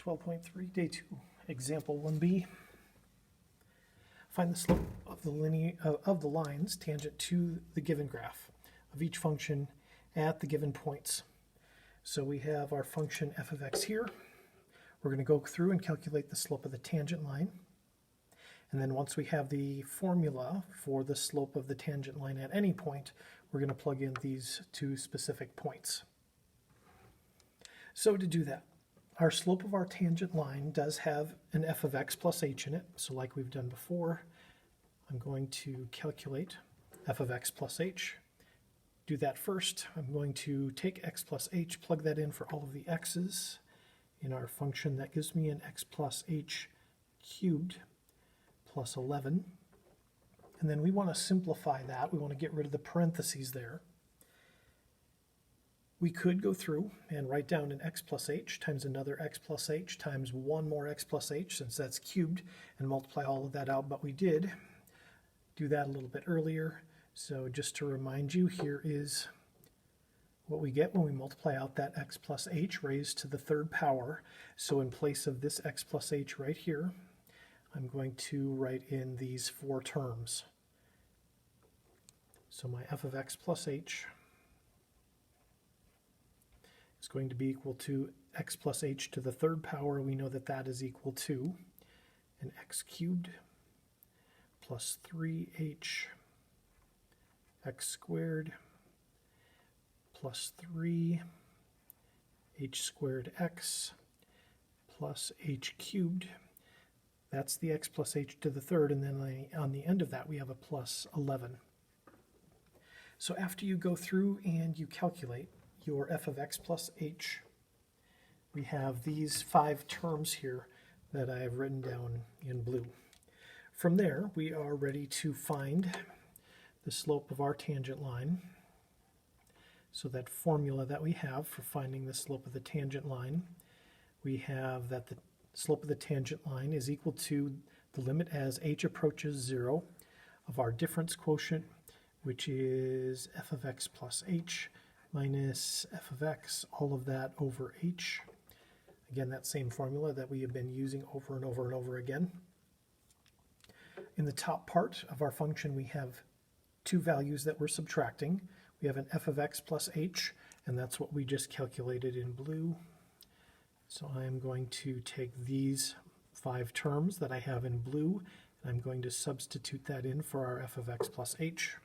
12.3, Day 2, Example 1b. Find the slope of the lines tangent to the given graph of each function at the given points. So we have our function f of x here. We're going to go through and calculate the slope of the tangent line. And then once we have the formula for the slope of the tangent line at any point, we're going to plug in these two specific points. So to do that, our slope of our tangent line does have an f of x plus h in it. So like we've done before, I'm going to calculate f of x plus h. Do that first. I'm going to take x plus h, plug that in for all of the x's in our function. That gives me an x plus h cubed plus 11. And then we want to simplify that. We want to get rid of the parentheses there. We could go through and write down an x plus h times another x plus h times one more x plus h, since that's cubed, and multiply all of that out, but we did do that a little bit earlier. So just to remind you, here is what we get when we multiply out that x plus h raised to the third power. So in place of this x plus h right here, I'm going to write in these four terms. So my f of x plus h is going to be equal to x plus h to the third power. We know that that is equal to an x cubed plus 3h x squared plus 3 h squared x plus h cubed. That's the x plus h to the third, and then on the end of that we have a plus 11. So after you go through and you calculate your f of x plus h, we have these five terms here that I have written down in blue. From there, we are ready to find the slope of our tangent line. So that formula that we have for finding the slope of the tangent line, we have that the slope of the tangent line is equal to the limit as h approaches 0 of our difference quotient, which is f of x plus h minus f of x, all of that over h. Again, that same formula that we have been using over and over and over again. In the top part of our function, we have two values that we're subtracting. We have an f of x plus h, and that's what we just calculated in blue. So I'm going to take these five terms that I have in blue, and I'm going to substitute that in for our f of x plus h.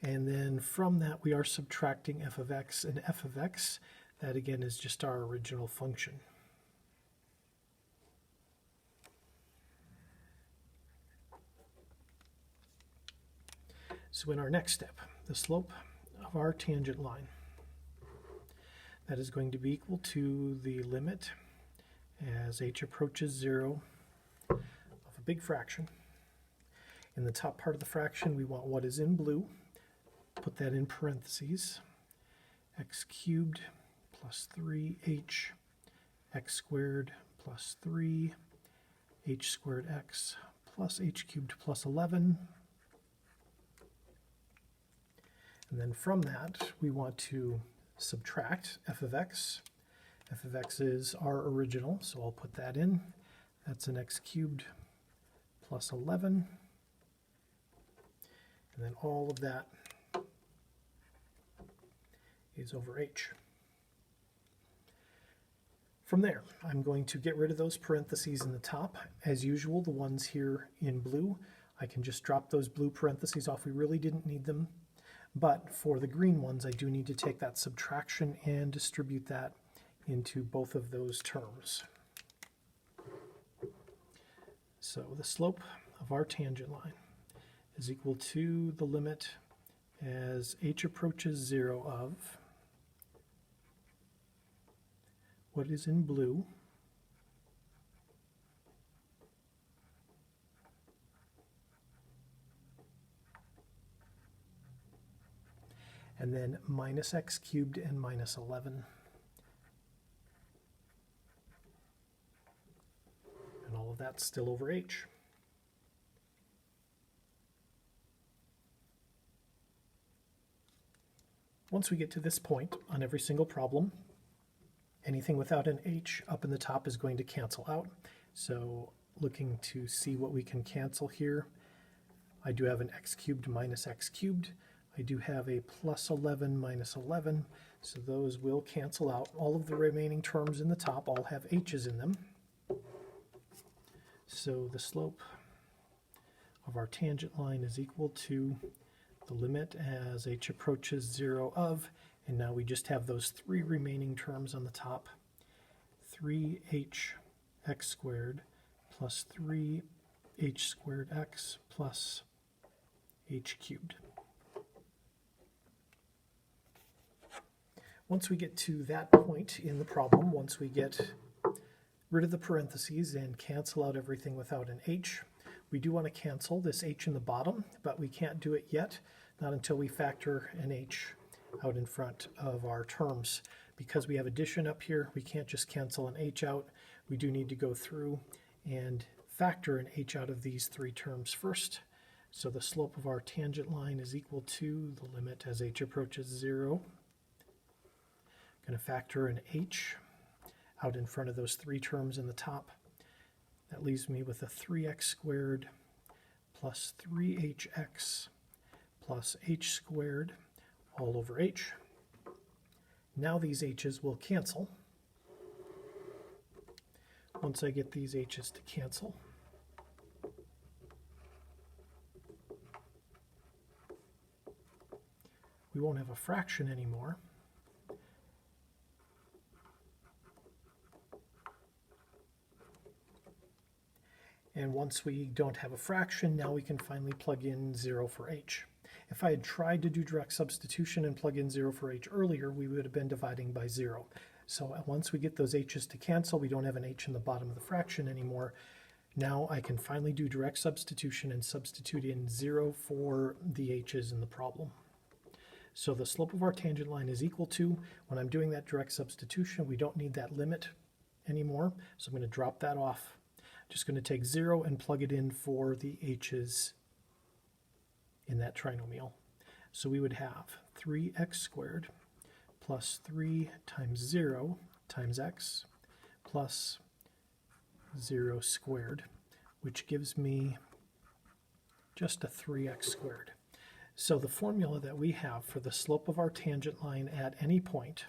And then from that, we are subtracting f of x and f of x. That again is just our original function. So in our next step, the slope of our tangent line, that is going to be equal to the limit as h approaches 0 of a big fraction. In the top part of the fraction, we want what is in blue. Put that in parentheses, x cubed plus 3h x squared plus 3 h squared x plus h cubed plus 11. And then from that, we want to subtract f of x. F of x is our original, so I'll put that in. That's an x cubed plus 11. And then all of that is over h. From there, I'm going to get rid of those parentheses in the top. As usual, the ones here in blue, I can just drop those blue parentheses off. We really didn't need them. But for the green ones, I do need to take that subtraction and distribute that into both of those terms. So the slope of our tangent line is equal to the limit as h approaches 0 of what is in blue and then minus x cubed and minus 11. And all of that's still over h. Once we get to this point on every single problem, Anything without an h up in the top is going to cancel out. So looking to see what we can cancel here. I do have an x cubed minus x cubed. I do have a plus 11 minus 11, so those will cancel out. All of the remaining terms in the top all have h's in them. So the slope of our tangent line is equal to the limit as h approaches 0 of, and now we just have those three remaining terms on the top. 3h x squared plus 3h squared x plus h cubed. Once we get to that point in the problem, once we get rid of the parentheses and cancel out everything without an h, we do want to cancel this h in the bottom, but we can't do it yet, not until we factor an h out in front of our terms. Because we have addition up here, we can't just cancel an h out. We do need to go through and factor an h out of these three terms first. So the slope of our tangent line is equal to the limit as h approaches 0. I'm going to factor an h out in front of those three terms in the top. That leaves me with a 3x squared plus 3hx plus h squared all over h. Now these h's will cancel. Once I get these h's to cancel, we won't have a fraction anymore. And once we don't have a fraction, now we can finally plug in 0 for h. If I had tried to do direct substitution and plug in 0 for h earlier, we would have been dividing by 0. So once we get those h's to cancel, we don't have an h in the bottom of the fraction anymore. Now I can finally do direct substitution and substitute in 0 for the h's in the problem. So the slope of our tangent line is equal to, when I'm doing that direct substitution, we don't need that limit anymore. So I'm going to drop that off. Just going to take 0 and plug it in for the h's in that trinomial. So we would have 3x squared plus 3 times 0 times x plus 0 squared, which gives me just a 3x squared. So the formula that we have for the slope of our tangent line at any point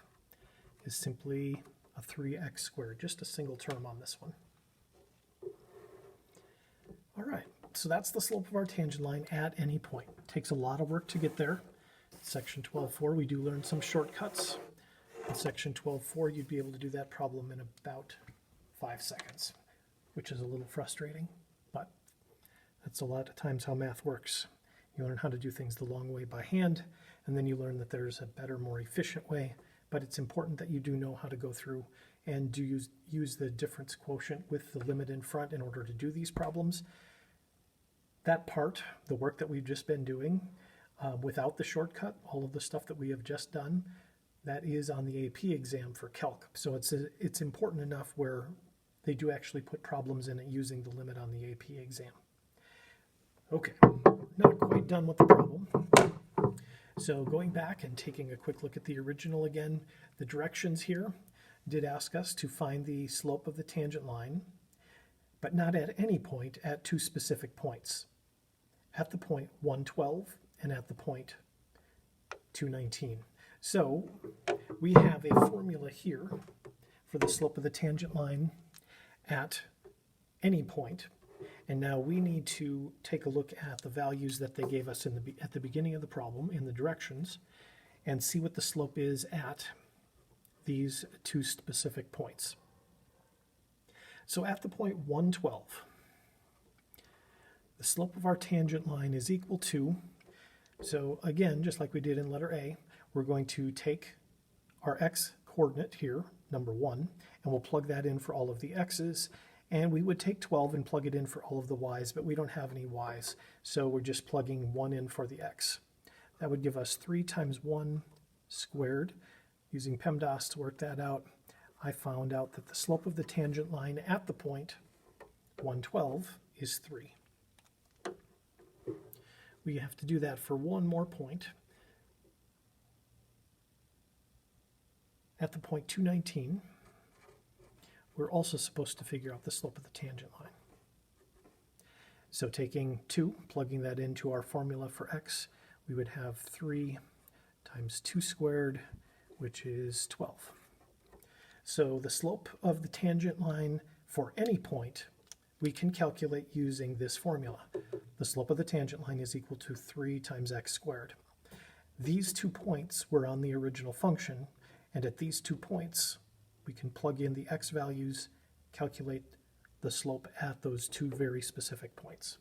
is simply a 3x squared, just a single term on this one. All right, so that's the slope of our tangent line at any point. It takes a lot of work to get there. Section 12.4, we do learn some shortcuts. In section 12.4, you'd be able to do that problem in about 5 seconds, which is a little frustrating, but that's a lot of times how math works. You learn how to do things the long way by hand, and then you learn that there's a better, more efficient way, but it's important that you do know how to go through and do use the difference quotient with the limit in front in order to do these problems. That part, the work that we've just been doing, without the shortcut, all of the stuff that we have just done, that is on the AP exam for calc. So it's important enough where they do actually put problems in it using the limit on the AP exam. Okay, not quite done with the problem. So going back and taking a quick look at the original again, the directions here did ask us to find the slope of the tangent line, but not at any point at two specific points. At the point 112 and at the point 219. So we have a formula here for the slope of the tangent line at any point. And now we need to take a look at the values that they gave us at the beginning of the problem in the directions and see what the slope is at these two specific points. So at the point 112, the slope of our tangent line is equal to, so again, just like we did in letter A, we're going to take our x coordinate here, number 1, and we'll plug that in for all of the x's, and we would take 12 and plug it in for all of the y's, but we don't have any y's, so we're just plugging 1 in for the x. That would give us 3 times 1 squared. Using PEMDAS to work that out, I found out that the slope of the tangent line at the point 112 is 3. We have to do that for one more point. At the point 219, we're also supposed to figure out the slope of the tangent line. So taking 2, plugging that into our formula for x, we would have 3 times 2 squared, which is 12. So the slope of the tangent line for any point we can calculate using this formula. The slope of the tangent line is equal to 3 times x squared. These 2 points were on the original function, and at these 2 points we can plug in the x values, calculate the slope at those 2 very specific points.